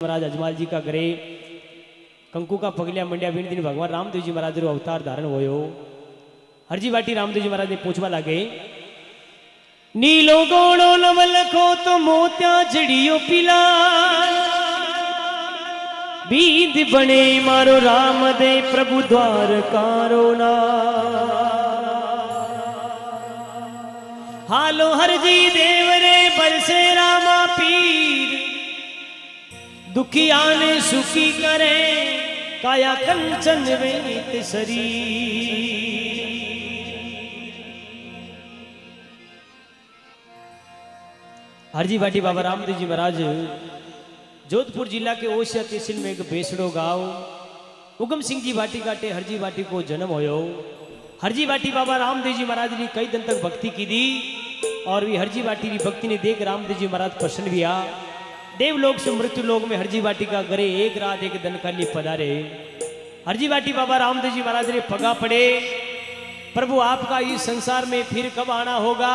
महाराज अजमाल जी का घरे कंकु का पगलिया मंडिया बीन दिन भगवान रामदेव जी महाराज रो अवतार धारण होयो। हरजी बाटी रामदेव जी महाराज ने पूछवा लागे, नीलो गोणो नवल को तो मोत्या जड़ियो पिला बीद बने मारो राम दे प्रभु द्वार कारो ना। हालो हरजी देवरे बरसे रामा पीर दुखिया ने सुखी करे काया कंचन वेत शरीर। हरजी बाटी बाबा रामदेव जी महाराज जोधपुर जिला के ओसिया तहसील में एक बेसड़ो गांव उगम सिंह जी बाटी काटे हरजी बाटी को जन्म होयो। हरजी बाटी बाबा रामदेव जी महाराज ने कई दिन तक भक्ति की दी और भी हरजी बाटी की भक्ति ने देख रामदेव जी महाराज प्रसन्न हुआ। देवलोक से मृत्यु लोक में हरजी बाटी का घरे एक रात एक दिन का लिए पधारे। हरजी बाटी बाबा रामदेव जी महाराज ने पगा पड़े, प्रभु आपका इस संसार में फिर कब आना होगा?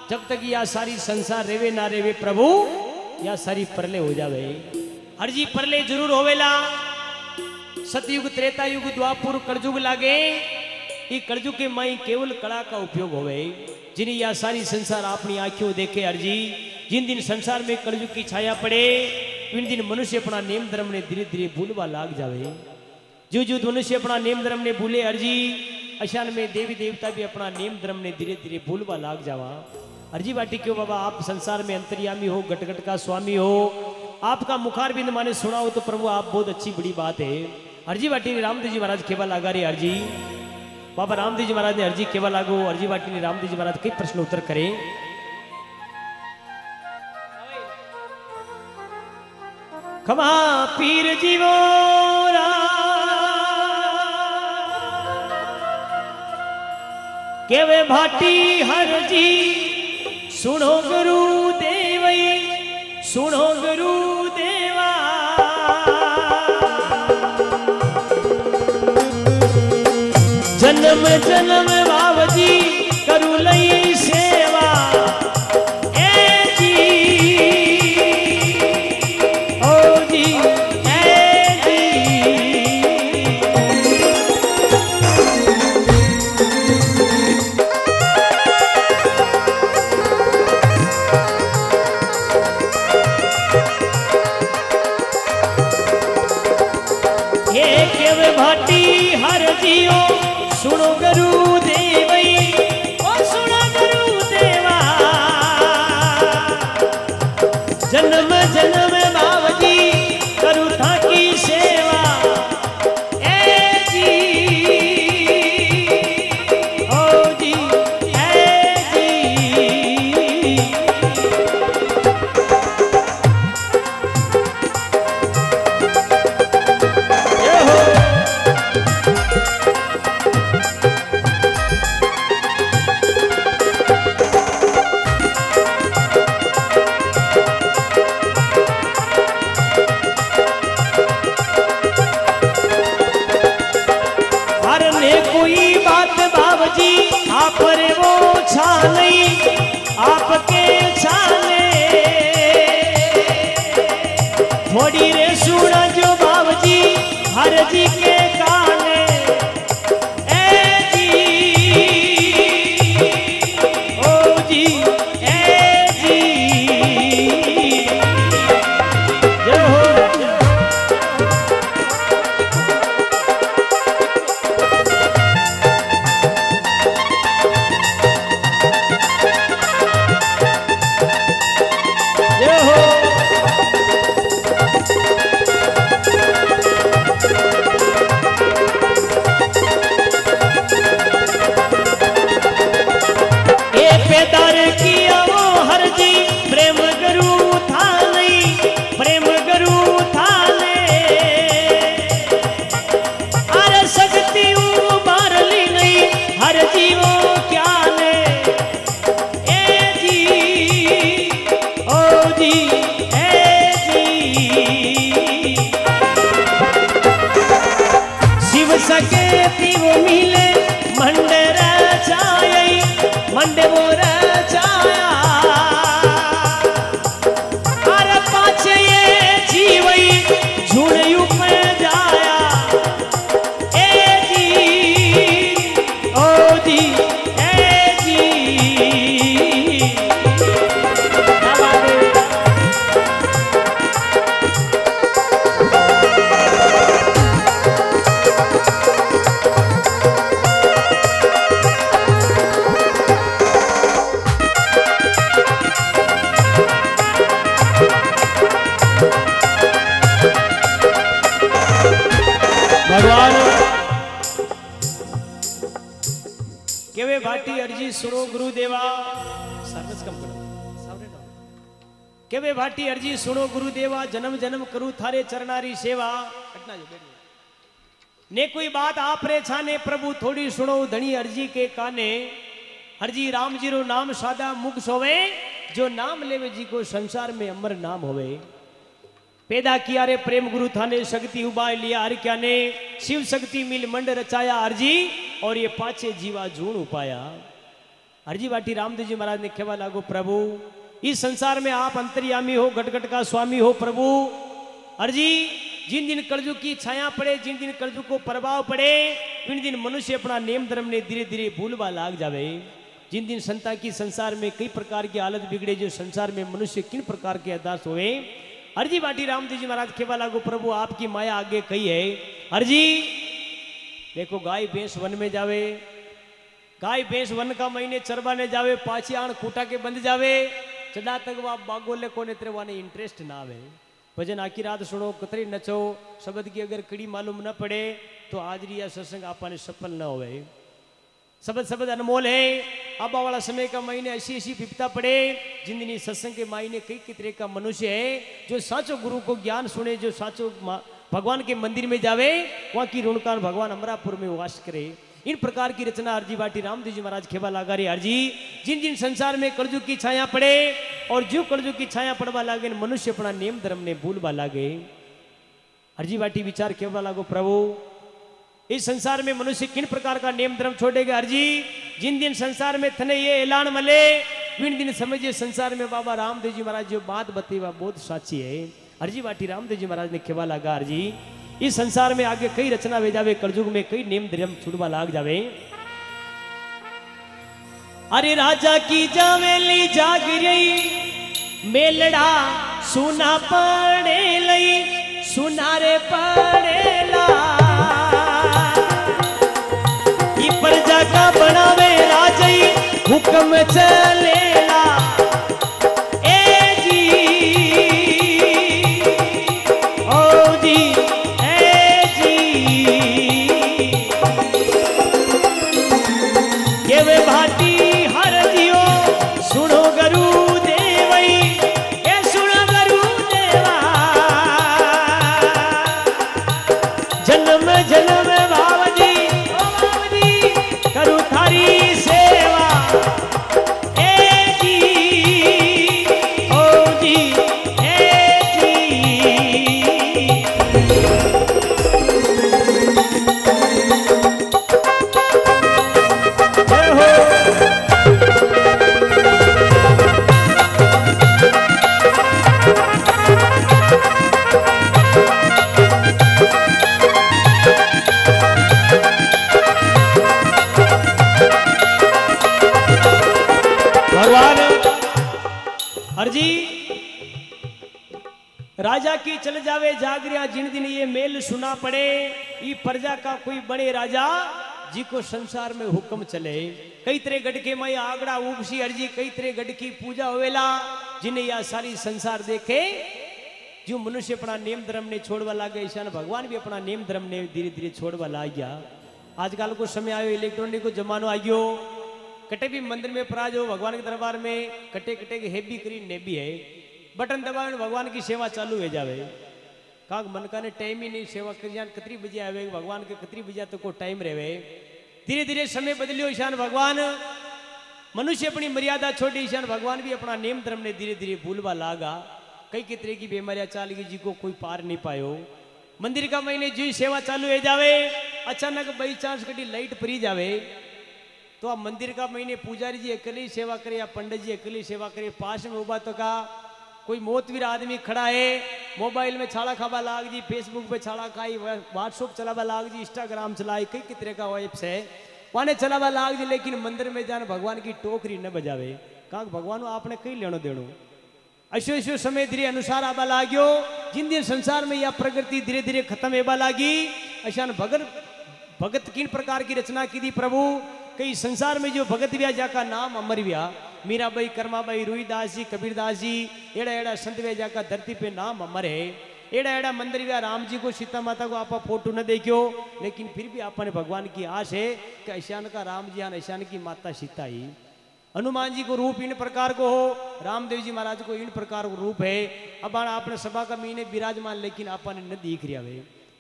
जब तक यह सारी संसार रेवे ना रेवे प्रभु या सारी परले हो जावे। हरजी परले जरूर होवेला। सतयुग त्रेता युग द्वापुर कलयुग लागे। ये कलयुग के माई केवल कला का उपयोग होवे जिन्हें यह सारी संसार अपनी आंखों देखे। हरजी जिन दिन संसार में कलयुग की छाया पड़े उन दिन मनुष्य अपना नेम धर्म ने धीरे धीरे भूलवा लाग जावे। जो जो मनुष्य अपना नेम धर्म ने भूले हरजी अशान में देवी देवता भी अपना नेम धर्म ने धीरे धीरे भूलवा लाग जावा। हरजी बाटी क्यों बाबा आप संसार में अंतर्यामी हो, गट गट का स्वामी हो, आपका मुखार बिंद माने सुना हो तो प्रभु आप बहुत अच्छी बड़ी बात है। हरजी बाटी ने रामदेव जी महाराज केवा लागा रे हरजी बाबा रामदेव जी महाराज ने हरजी केवा लागो। हरजी बाटी ने रामदेव जी महाराज कई प्रश्न उत्तर करे। खमा पीर जीवो केवे भाटी हरजी सुनो गुरु देवई सुनो गुरु देवा। जन्म जन्म बाबजी करू लई सेवा। सुनो गुरु देवई ओ सुनो गुरु देवा। जन्म जन्म बाबजी करू था की सेवा। ए जी ओ जी ए जी। आपरे वो छाने आपके छाने थोड़ी रे सुना जो बाबजी हरजी के काने। ए जी ओ जी ए जी जय हो। अरे पाछे ये जीवई भाटी अर्जी सुनो गुरुदेवा सर्वस कम करो के वे भाटी अर्जी सुनो गुरुदेवा जन्म जन्म करू थारे चरणारी सेवा ने कोई बात आप रे छाने प्रभु थोड़ी सुनो धनी अर्जी के काने हरजी राम जी रो नाम सादा मुख सोवे जो नाम लेवे जी को संसार में अमर नाम होवे पैदा किया रे प्रेम गुरु थाने शक्ति उबाय लिया हर क्या ने शिव शक्ति मिल मंड रचाया अर्जी और ये पाछे जीवा जून उपाया अर्जी वाटी रामदेव जी महाराज ने कहवा लागो प्रभु इस संसार में आप अंतर्यामी हो घटघट का स्वामी हो प्रभु अर्जी जिन दिन कलयुग की छाया पड़े जिन दिन कलयुग को प्रभाव पड़े उन दिन मनुष्य अपना नेम धर्म ने धीरे धीरे भूलवा लाग जावे जिन दिन संता की संसार में कई प्रकार की हालत बिगड़े जो संसार में मनुष्य किन प्रकार के अरदास हुए अर्जी बाटी रामदेव जी महाराज खेवा लागो प्रभु आपकी माया आगे कही है अर्जी देखो गाय भैंस वन में जावे गाय भैंस वन का महीने चरवाने जावे पाछी आण खूटा के बंद जावे चढ़ा तक वा बागोले कोने तेरे वाने इंटरेस्ट ना आवे भजन आखी रात सुनो कतरी नचो शब्द की अगर कड़ी मालूम न पड़े तो हाजरी या सत्संग आपने सफल न होवे शब्द शब्द अनमोल है आबा वाला समय का महीने ऐसी ऐसी विपता पड़े जिंदगी सत्संग के महीने कई तरह का मनुष्य है जो साचो गुरु को ज्ञान सुने जो साचो भगवान के मंदिर में जावे वहां की रुणकान भगवान अमरापुर में वास करे इन प्रकार की रचना अर्जी बाटी रामदेव जी महाराज खेवा लगा रहे अर्जी जिन जिन संसार में कलयुग की छाया पड़े और जो कलयुग की छाया पड़वा लागे मनुष्य अपना नेम धर्म ने भूलवा लागे अर्जी बाटी विचार खेवा लागो प्रभु इस संसार में मनुष्य किन प्रकार का नेम धर्म छोड़ेगा अर्जी जिन दिन संसार में थने ये ऐलान मले विन दिन समझिए संसार में बाबा रामदेव जी महाराज जो बात बताई वह बहुत साची है अर्जी बाटी रामदेव जी महाराज ने खेवा लगा अर्जी इस संसार में आगे कई रचना वे जावे कलयुग में कई नेम धर्म छुड़वा लाग जावे अरे राजा की जावेली जाग रही मेलड़ा सुना पड़े लई सुनारे पड़ेला ई प्रजा का बनावे राजई हुक्म चलेला राजा की चल जावे जागरिया जिन दिन ये मेल सुना पड़े ये प्रजा का कोई बड़े राजा जी को संसार में हुक्म चले कई तरह गढ़ के माई आगड़ा उगसी अर्जी कई तरह गढ़ की पूजा होवेला जिन्हें यह सारी संसार देखे जो मनुष्य अपना नेम धर्म ने छोड़वा लागे ईशान भगवान भी अपना नेम धर्म ने धीरे धीरे छोड़वा ला गया आजकल को समय आयो इलेक्ट्रॉनिक को जमानो आ गयो कटे भी मंदिर में परा जो भगवान के दरबार में कटे कटे के हेबी करी ने भी है बटन दबावे भगवान की सेवा चालू हो जावे काक मन का ने टाइम ही नहीं सेवा कर जान कतरी बजे आवे भगवान के कतरी बजे तो को टाइम रहे धीरे धीरे समय बदलियो ईशान भगवान मनुष्य अपनी मर्यादा छोड़ी ईशान भगवान भी अपना नेम धर्म ने धीरे धीरे भूलवा लागा कई कई तरह की बीमारियां चाल गई जी को कोई पार नहीं पायो मंदिर का महीने जी सेवा चालू हो जावे अचानक बाई चांस कटी लाइट परी जावे तो आप मंदिर का महीने पुजारी जी अकेले सेवा करे या पंडित जी अकेले सेवा करे पास में उबा तो का कोई मोतवीर आदमी खड़ा है मोबाइल में छाड़ा खाबा लाग जी फेसबुक पे छाड़ा खाई व्हाट्सएप चलावा लाग जी इंस्टाग्राम चलाई कई कई तरह का एप्स है वाने चलावा लाग जी लेकिन मंदिर में जान भगवान की टोकरी न बजावे कहा भगवान आपने कई लेनो देनो ऐसो ऐसो समय धीरे अनुसार आबा लाग्यो जिन दिन संसार में यह प्रगति धीरे धीरे खत्म होबा लागी ऐसा भगत किन प्रकार की रचना की थी प्रभु कई संसार में जो भगत व्या जाका नाम अमर व्या मीराबाई कर्माबाई रुईदास जी कबीरदास जी एड़ा एड़ा संत व्या जाका धरती पे नाम अमर है एड़ा एड़ा मंदिर गया राम जी को सीता माता को आप फोटो न देखियो, लेकिन फिर भी आपने भगवान की आस है कि ईशान का राम जी हाँ ईशान की माता सीता ही। हनुमान जी को रूप इन प्रकार को हो, रामदेव जी महाराज को इन प्रकार को रूप है। अब आपने सभा का महीने विराजमान, लेकिन आपने न दिख रहा है।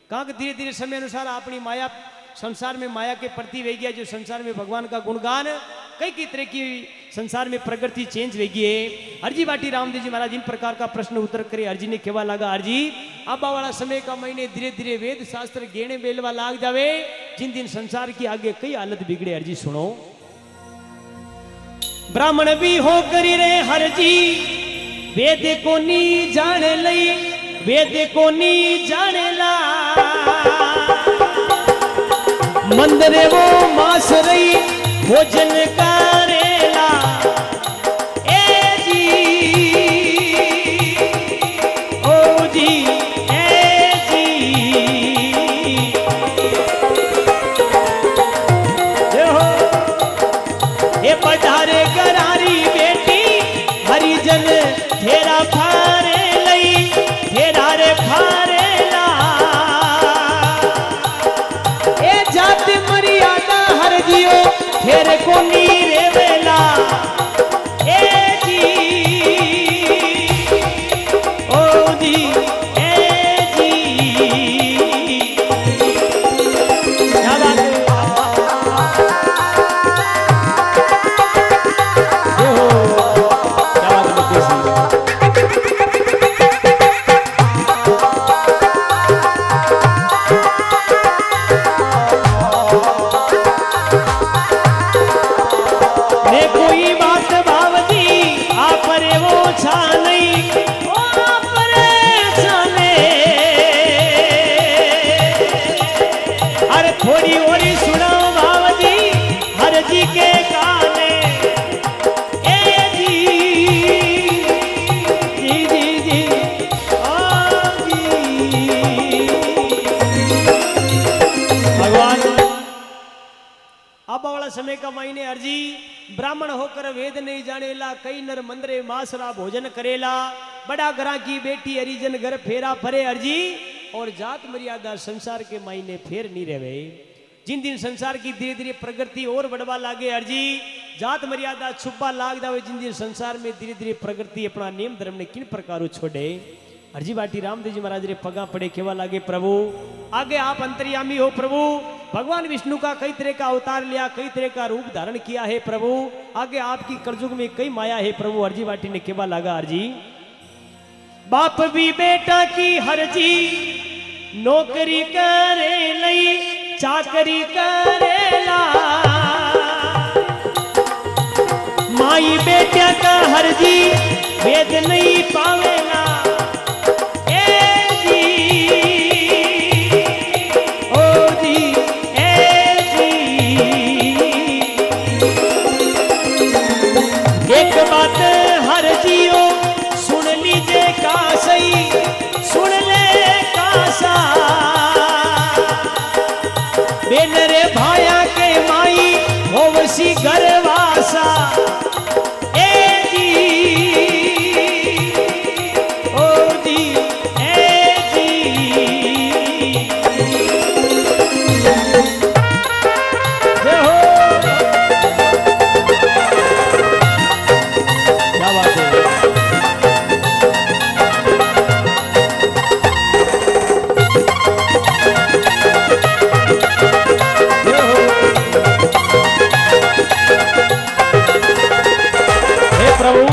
कहा कि धीरे धीरे समय अनुसार अपनी माया संसार में माया के प्रति वे गया, जो संसार में भगवान का गुणगान कई तरह की संसार में प्रकृति चेंज वे गई है। हरजी बाटी रामदेव जी महाराज इन प्रकार का प्रश्न उत्तर करे। हरजी ने केवा लगा, हरजी अब वाला समय का महीने धीरे धीरे वेद शास्त्र गेणे बेलवा लाग जावे, जिन दिन संसार की आगे कई हालत बिगड़े। हरजी सुनो, ब्राह्मण भी हो करी रे हरजी, वेद को नी जान लई, वेद को नी जाने ला, मंदिर वो मास रही भोजन करेला। ए जी ओ जी ए जी हो ये पधारे करारी बेटी हरिजन तेरा फारे लई, तेरा रे फारेला। ए जाति मर्यादा हर जियो तेरे को नीरे वेला। ए जी ओ जी ए जी क्या बात है, क्या बात है। थोड़ी और सुनाओ बाबजी हर जी के गाने। ए जी जी जी जी जी भगवान अब वाला समय का महीने अर्जी ब्राह्मण होकर वेद नहीं जानेला, कई नर मंदरे मासरा भोजन करेला, बड़ा घरा की बेटी हरिजन घर फेरा फरे अर्जी, और जात मर्यादा संसार के मायने फेर नहीं रहे। जिन दिन संसार की धीरे धीरे प्रगति और बढ़वा लागे अर्जी, जात मर्यादा छुपा लाग जावे, जिन दिन संसार में धीरे धीरे प्रगति अपना नियम धर्म ने किन प्रकार छोड़े। अर्जी बाटी रामदेव जी महाराज रे पगा पड़े केवा लागे, प्रभु आगे आप अंतर्यामी हो प्रभु, भगवान विष्णु का कई तरह का अवतार लिया, कई तरह का रूप धारण किया है प्रभु, आगे आपकी कलयुग में कई माया है प्रभु। अर्जी बाटी ने केवा लगा, अर्जी बाप भी बेटा की हरजी नौकरी करे लई, चाकरी करेला, माई बेटा का हरजी वेद नहीं पावेला। ए जी ओ जी ए जी एक बात हर जियो सुन लीजिए का सही, सुन ले कासा बेनरे भाया के माई होवसी गरवासा। ए जी ओ जी ए जी हो क्या बात है। प्रभु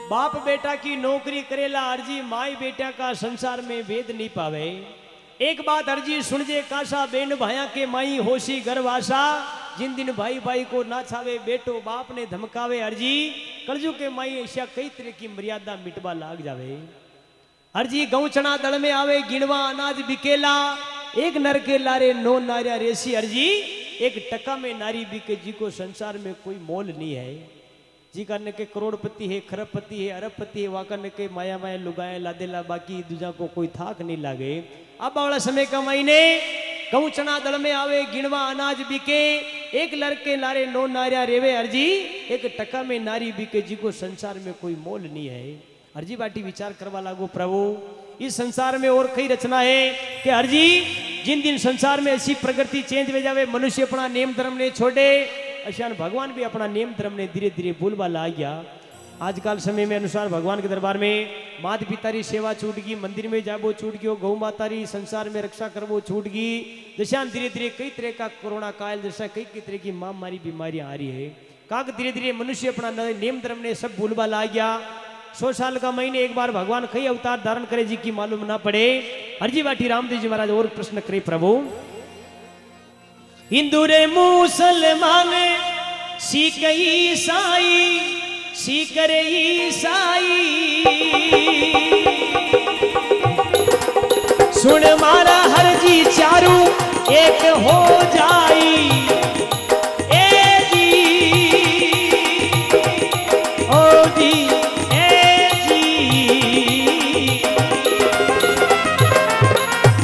बाप बेटा की नौकरी करेला अर्जी, माई बेटा का संसार में वेद नहीं पावे। एक बात अर्जी सुन जे कासा बेन भाया के माई होशी गर्वासा, जिन दिन भाई भाई को ना छावे बेटो बाप ने धमकावे अर्जी, कलजू के माई ऐसा कई तरह की मर्यादा मिटवा लाग जावे। अर्जी गौ चना दल में आवे गिणवा अनाज बिकेला, एक नर के लारे नो नारिया रेसी अर्जी, एक टका में नारी बिके जी को संसार में कोई मोल नहीं है। जी करने के करोड़पति है, खरबपति है, अरबपति है, वाकरने के माया माया लुगाए लादेला, बाकी दूजा को कोई थाक नहीं लागे। अब वाला समय का महीने गऊ चना दल में आवे गिणवा अनाज बिके, एक लड़के लारे नो नारिया रेवे अर्जी, एक टका में नारी बिके जी को संसार में कोई मोल नहीं है। हरजी बाटी विचार करवा लागो प्रभु इस संसार में और कई रचना है कि हरजी जिन दिन संसार में ऐसी प्रकृति चेंज हो जावे मनुष्य अपना नेम धर्म ने छोड़े अशान भगवान भी अपना नेम धर्म ने धीरे धीरे भूलवा ला गया। आजकल समय में अनुसार भगवान के दरबार में माता पिता री सेवा छूट गई, मंदिर में जाबो छूट गयो, गौ माता री संसार में रक्षा करवो छूट गई। जैसा धीरे धीरे कई तरह का कोरोना काल जैसा कई कई तरह की महामारी बीमारियां आ रही है। काक धीरे धीरे मनुष्य अपना नेम धर्म ने सब भूलवा ला गया। 100 साल का महीने एक बार भगवान कई अवतार धारण करे जी की मालूम ना पड़े। हरजी बाटी रामदेव जी महाराज और प्रश्न करे प्रभु हिंदू रे मुसलमान सिख ईसाई सिख रे ईसाई सुन मारा हरजी चारू एक हो जाई ए जी ओ जी ए जी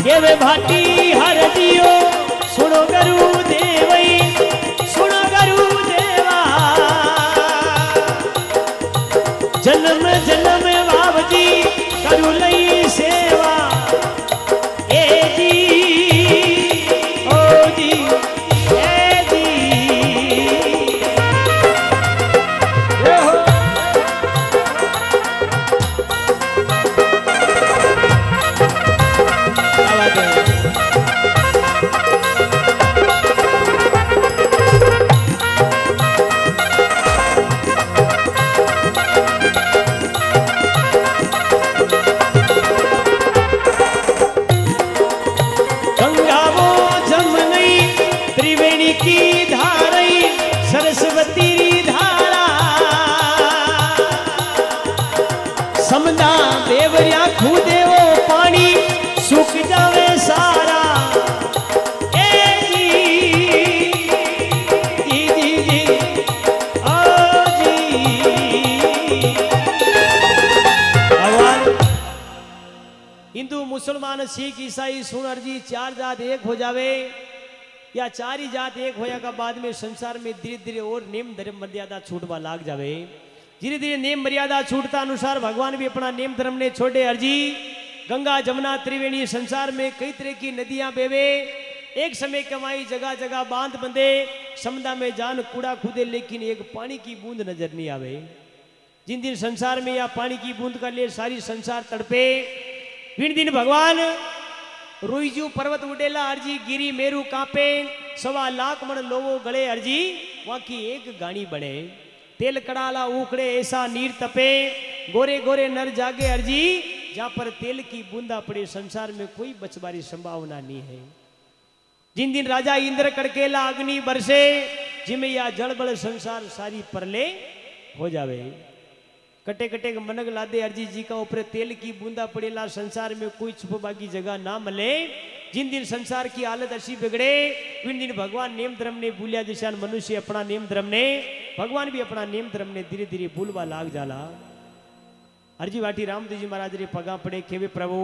ये वे भाटी हरजियो सुनो गुरु देवई सुनो गुरु देवा जन्म जन्म बाबजी करू लई सेवा ए जी ओ जी ए जी समझा देवरिया खूदेवो पानी सुख जावे सारा ए जी जी जी ओ जी भगवान हिंदू मुसलमान सिख ईसाई सुनर जी 4 जात एक हो जावे या 4 ही जात एक होया का बाद में संसार में धीरे धीरे और नेम धर्म मर्यादा छूटवा लाग जावे। धीरे धीरे नेम मर्यादा छूटता अनुसार भगवान भी अपना नेम धर्म ने छोड़े। अर्जी गंगा जमुना त्रिवेणी संसार में कई तरह की नदियां बेवे एक समय कमाई जगह जगह बांध बंधे समुद्र में जान कूड़ा खुदे लेकिन एक पानी की बूंद नजर नहीं आवे। जिन दिन संसार में या पानी की बूंद का लिए सारी संसार तड़पे विन दिन भगवान रोईजू पर्वत उडेला अर्जी गिरी मेरू कांपे 1.25 लाख मन लोवो गले अर्जी वहां की एक गाड़ी बने तेल कड़ाला उखड़े ऐसा नीर तपे गोरे गोरे नर जागे अर्जी जहां पर तेल की बूंदा पड़े संसार में कोई बचबारी संभावना नहीं है। जिन दिन राजा इंद्र कड़केला अग्नि बरसे जिमे या जलबल संसार सारी परले हो जावे। कटे कटे मनग लादे अर्जी जी का ऊपर तेल की बूंदा पड़ेला संसार में कोई छुपा की जगह ना मिले। जिन दिन संसार की हालत ऐसी बिगड़े उन दिन भगवान नेम धर्म ने भूलिया दिशा मनुष्य अपना नेम धर्म ने भगवान भी अपना नेम धर्म ने धीरे धीरे भूलवा लाग जाला। हरजी वाटी रामदेव जी महाराज रे पगा पड़े खेवे प्रभु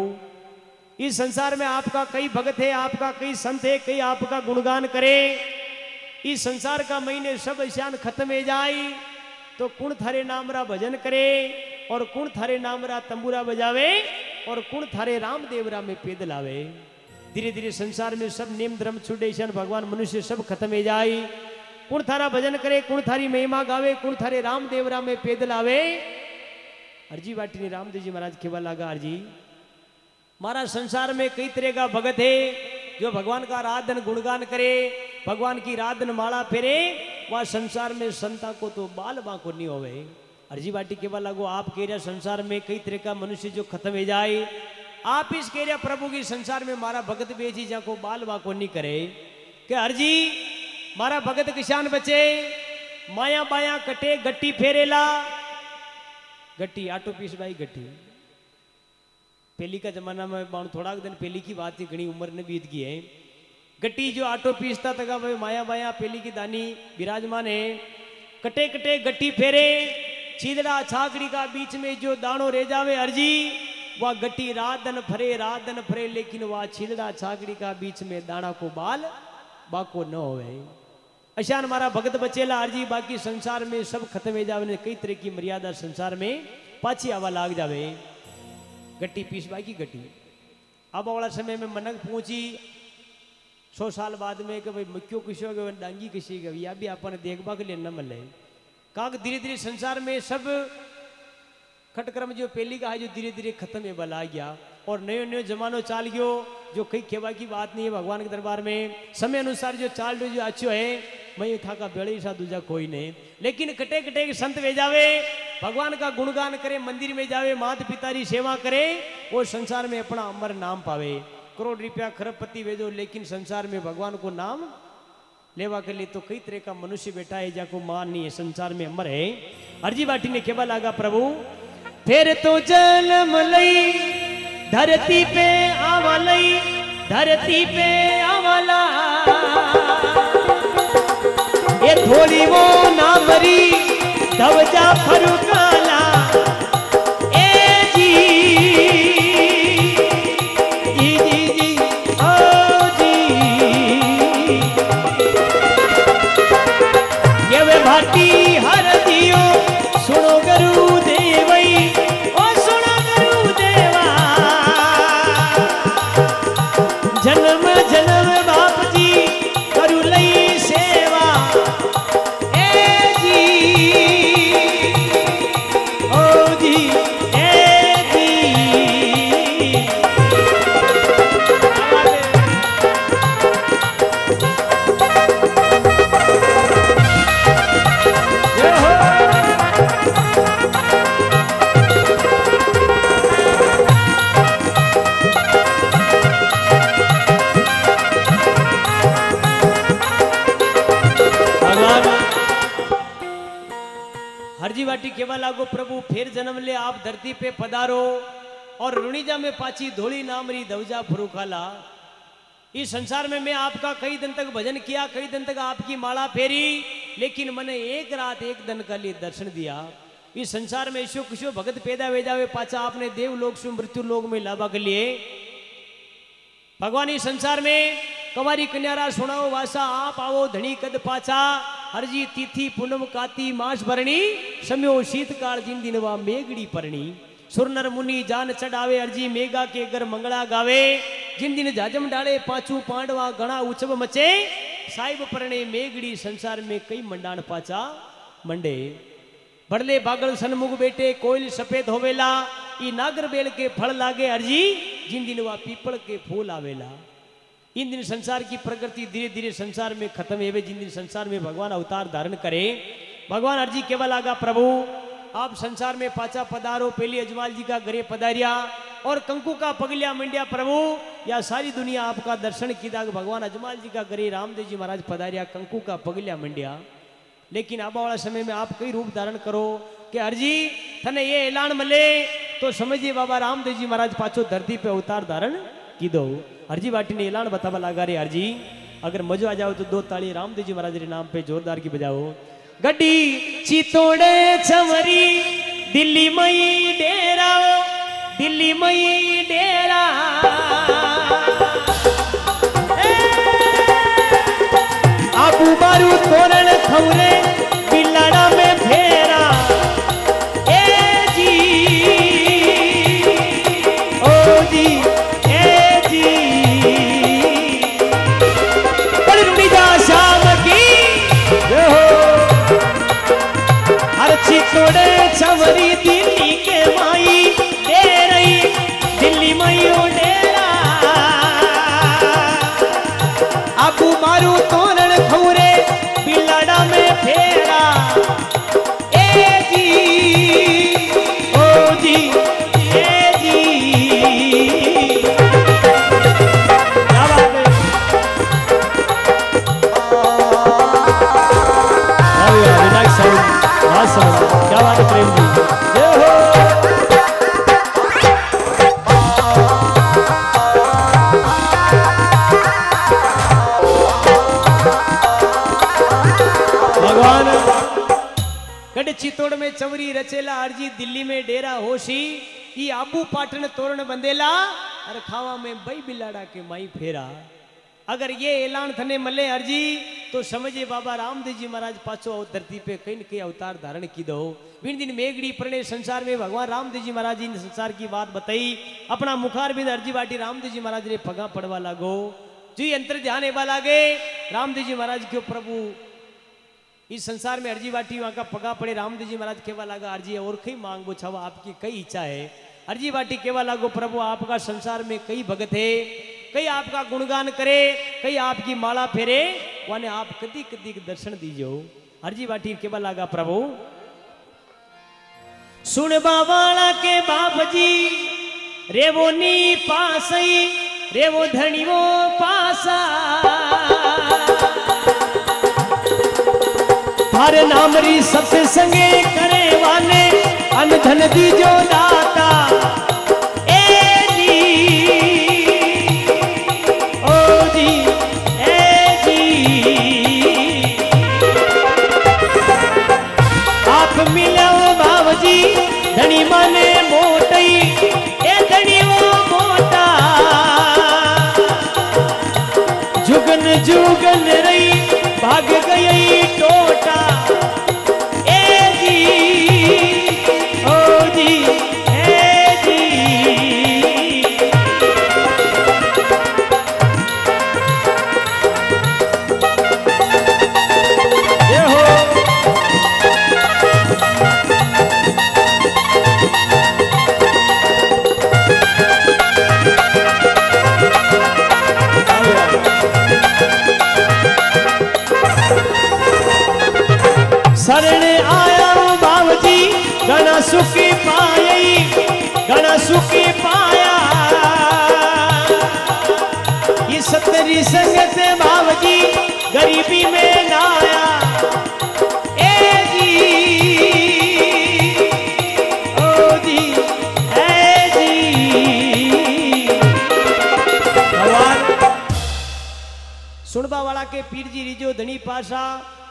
इस संसार में आपका कई भगत है आपका कई संत है कई आपका गुणगान करे। इस संसार का महीने सब ऐशान खत्म हो जाए तो कुण थारे नाम रा भजन करे और कुण थारे नाम रा तंबूरा बजावे और कुण थारे रामदेव रा में पैदल आवे। धीरे धीरे संसार में सब नेम धर्म छूटे भगवान मनुष्य सब खत्म हो जाए। कुण थारा भजन करे कुण थारी महिमा गावे कुण थारे रामदेव रा में पैदल आवे। हरजी वाटी ने रामदेव जी महाराज केवा लागा हरजी मारा संसार में कई तरह का भगत है जो भगवान का आराधन गुणगान करे भगवान की आराधन माला फेरे वह संसार में संता को तो बाल बाको नहीं होवे। हरजी वाटी केवा लागो आप कह रहे संसार में कई तरह का मनुष्य जो खत्म हो जाए आप इस कह रहे प्रभु की संसार में मारा भगत बेची जा को बाल बाको नहीं करे कि हरजी मारा भगत किसान बचे माया बाया कटे गट्टी फेरेला गट्टी आटो पीस भाई गट्टी पहली का जमाना में थोड़ा दिन पहली की बात थी घनी उम्र ने बीत गई है। गट्टी जो आटो पीसता था भाई माया बाया पहली की दानी विराजमान है कटे कटे गट्टी फेरे चीदड़ा छागड़ी का बीच में जो दानो रह जावे अर्जी वह गट्टी रात दिन फरे लेकिन वह छिदड़ा छागड़ी का बीच में दाना को बाल बाको न होवे। अशान हमारा भगत बचेला अर्जी बाकी संसार में सब खत्म हो जावे कई तरह की मर्यादा संसार में पाछी आवा लाग जावे गट्टी पीसवा की गट्टी। अब वाला समय में मनक पहुंची 100 साल बाद में कि भाई मुक्यो किसी के डांगी किसी के या भी अपन देखबा के लिए न मिले। काक धीरे धीरे संसार में सब खटक्रम जो पहली का है जो धीरे धीरे खत्म है बला गया और नयो नयो जमानो चाल गयो जो कई खेवा की बात नहीं है भगवान के दरबार में। समय अनुसार जो चाल जो अच्छो है मैं था का बेड़े सा दूजा कोई नहीं। लेकिन कटे कटे संत वे जावे भगवान का गुणगान करे मंदिर में जावे मात पिता की सेवा करे वो संसार में अपना अमर नाम पावे। करोड़ रुपया खरबपति भेजो लेकिन संसार में भगवान को नाम लेवा के लिए तो कई तरह का मनुष्य बैठा है जाको मान नहीं है संसार में अमर है। अर्जी बाटी ने केवा लागा प्रभु फिर तो जन्म लई धरती पे आवलई धरती पे आवला ये थोड़ी वो ना मरी दवजा फरुकाला ए जी ओ जी ये वे भाटी हर दियो सुनो गुरु देवई ओ सुनो गुरु देवा जन्म जन्म बाप जी करू लई सेवा ए जी ओ जी ए जी हरजी वाटी केवा लागो प्रभु फिर जन्म ले आप धरती पे पधारो और रुणीजा में पाची धोली नामरी दवजा फुरुखाला। इस संसार में मैं आपका कई दिन तक भजन किया कई दिन तक आपकी माला फेरी लेकिन मैंने एक रात एक दिन का लिए दर्शन दिया। इस संसार में ईशो किशो भगत पैदा वे जावे पाचा आपने देव लोक से मृत्यु लोक में लाभा के लिए भगवान इस संसार में कवारी कन्यारा सुनाओ वासा आप आओ धनी कद पाचा हरजी तिथि पूनम काती मास भरणी सम्यो शीतकाल जिन दिनवा मेघड़ी परणी सुरनर मुनि जान चढ़ावे अर्जी मेघा के घर मंगला गावे जिन दिन जाजम डाले पाचू पांडवा गणा उत्सव मचे साहिब परणे मेघड़ी संसार में कई मंडान पाचा मंडे बड़ले बागल सन्मुख बेटे कोयल सफेद होवेला ई नागर बेल के फल लागे अर्जी जिन दिन वा पीपल के फूल आवेला। इन दिन संसार की प्रकृति धीरे धीरे संसार में खत्म है जिन दिन संसार में भगवान अवतार धारण करे भगवान अर्जी केवल आगा प्रभु आप संसार में पाचा पधारो पहले अजमाल जी का घरे पधारिया और कंकु का पगलिया मंडिया प्रभु या सारी दुनिया आपका दर्शन किया भगवान अजमाल जी का घरे रामदेव जी महाराज पधारिया कंकु का पगलिया मंडिया। लेकिन आबा वाला समय में आप कई रूप धारण करो कि अर्जी थने ये ऐलान मिले तो समझिए बाबा रामदेव जी महाराज पाछो धरती पे अवतार धारण की दो। अर्जी बाटी ने ऐलान बतावा लगा रे अर्जी अगर मजा आ जाओ तो 2 ताली रामदेव जी महाराज के नाम पे जोरदार की बजाओ। गड्डी चितोड़े चवरी दिल्ली मई डेरा दिल्ली मई डेरा आबू बारू तोरण खौरे बिलाड़ा में फेरा ए जी ओ जी ए जी बड़ी जा शाम की हर चितोड़े चवरी दिल्ली के माई दे रही दिल्ली मई डेरा आबू मारू तोरण खौरे बिलाड़ा में फेरा ए जी ओ जी ए जी क्या बात है विनायक साहब क्या बात है प्रेम जी जय हो। भगवान गढ़ चितौड़ में चवरी रचेला अर्जी दिल्ली में डेरा होशी ई आबू पाटन तोरण बंदेला और खावा में बई बिलाड़ा के माई फेरा अगर ये ऐलान थने मले अर्जी तो समझे बाबा रामदेव जी महाराज पाछो धरती पे कहीं न कहीं अवतार धारण की दो। बिन दिन मेघड़ी परणे संसार में भगवान रामदेव जी महाराज जी ने संसार की बात बताई। अपना मुखार बिंद अर्जी बाटी रामदेव जी महाराज ने पगा पड़वा लागो। जी अंतर ध्यान एवा लागे रामदेव जी महाराज क्यों प्रभु इस संसार में अर्जी बाटी वहां का पगा पड़े। रामदेव जी महाराज केवा लागा अर्जी और कई मांग बुझावा आपकी कई इच्छा है। अर्जी बाटी केवा लागो प्रभु आपका संसार में कई भगत है, कई आपका गुणगान करे, कई आपकी माला फेरे, वाने आप कदी कदी दर्शन दीजो। अर्जी बाटी केवा लागा प्रभु सुन बावाला के बाप जी रेवो नी पासई रेवो धणीवो पासा हर नामरी सत्संगे करे वाले अनधन दीजो दाता ए जी ओ जी ए जी आप मिलो बाबजी धनी माने मोटई ए धनी वो मोटा जुगन जुगन रही भाग गई टोटा ए जी ओ जी ए जी ये हो शरण आया बाबजी घना सुखी पाई घना सुखी पाया ये सतरी संगत बाबजी गरीबी में नाया ए जी ओ जी ए जी भगवान सुनबा वाला के पीर जी रिजो धनी पासा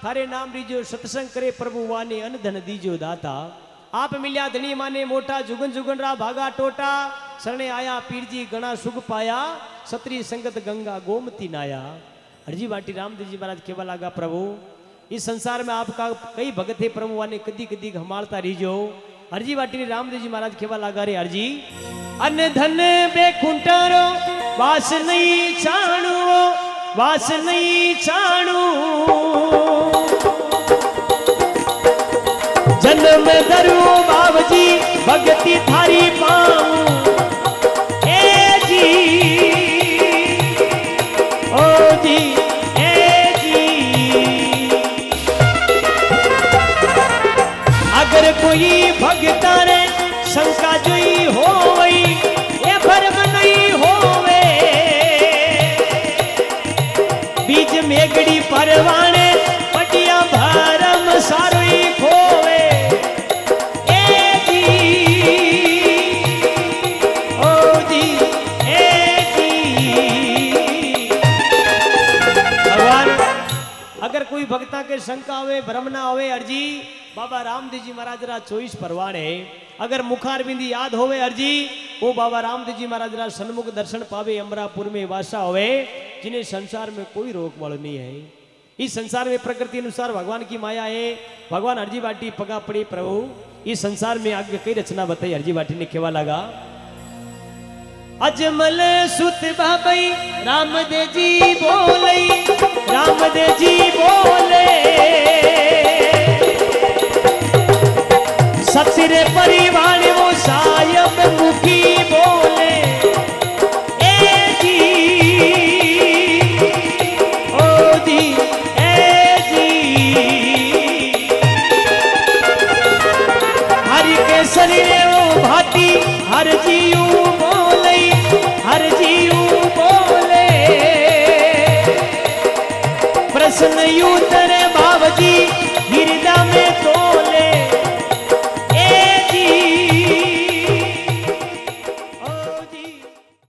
थारे नाम रीजो सत्संग करे प्रभु वाने अन धन दीजो दाता आप मिल्या धनी माने मोटा जुगन जुगन रा भागा टोटा शरणे आया पीर जी गणा सुख पाया सत्री संगत गंगा गोमती नाया। हरजी बाटी रामदेव जी महाराज केवा लागा प्रभु इस संसार में आपका कई भगत है प्रभु वाने कदी कदी हमारता रीजो। हरजी बाटी ने रामदेव जी महाराज केवा लागा रे हरजी अन धन बेकुंटारो वास नहीं छाणु वास नहीं छाणु जन्म दरू बाबजी भगती थारी पाऊं ए जी ओ जी ए जी अगर कोई भगता ने शंका जोई होवई ए भरम नहीं होवे बीज मेघड़ी परवाने पटिया भरम सारोई खोवे ए जी ओ जी ए जी भगवान अगर कोई भक्ता के शंका होवे भ्रम ना होवे अर्जी बाबा रामदेव जी महाराज रा 24 परवाने अगर मुखार बिंदी याद होवे अर्जी वो बाबा रामदेव जी महाराज रा सन्मुख दर्शन पावे अमरापुर में वासा होवे जिन्हें संसार में कोई रोक वाल नहीं है। इस संसार में प्रकृति अनुसार भगवान की माया है। भगवान हरजी बाटी पगा पड़ी प्रभु इस संसार में आगे कई रचना बताई। हरजी बाटी ने केवा लगा अजमल सुत बाबई रामदेव जी बोले रामदेव जी बोले सत्य परिवार वो सायब मुखी बोले ए जी ओ जी ए जी हरि के शरीर वो भाती हर जीव बोले हर जीव बोले प्रश्न युद्ध